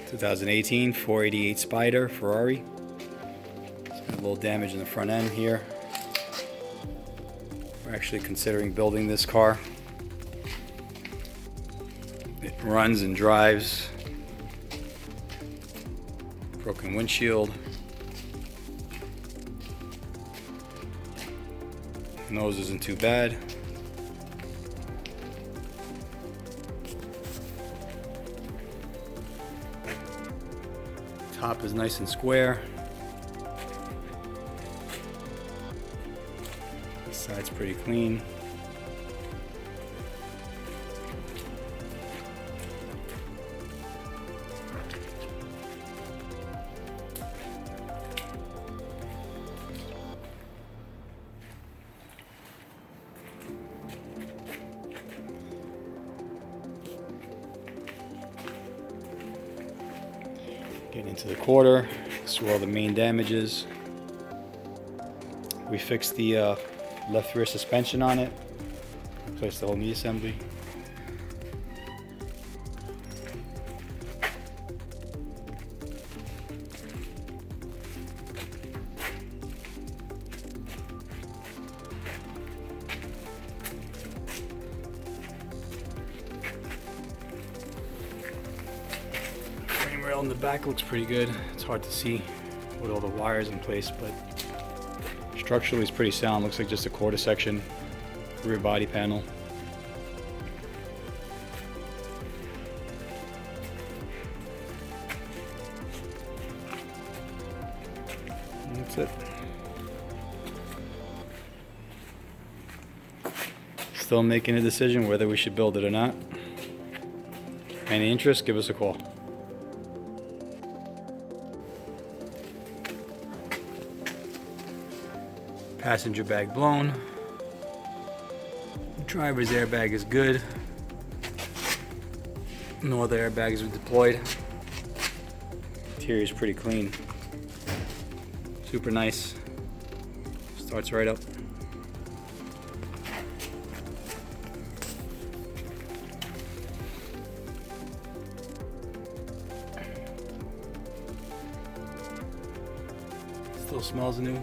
2018 488 Spider Ferrari. A little damage in the front end here. We're actually considering building this car. It runs and drives. Broken windshield. Nose isn't too bad. Top is nice and square. This side's pretty clean. Getting into the quarter, this is where all the main damage is. We fixed the left rear suspension on it, replaced the whole knee assembly. Rail in the back looks pretty good. It's hard to see with all the wires in place, but structurally it's pretty sound. Looks like just a quarter section, rear body panel. And that's it. Still making a decision whether we should build it or not. Any interest, give us a call. Passenger bag blown. Driver's airbag is good. No other airbags are deployed. Interior is pretty clean. Super nice. Starts right up. Still smells new.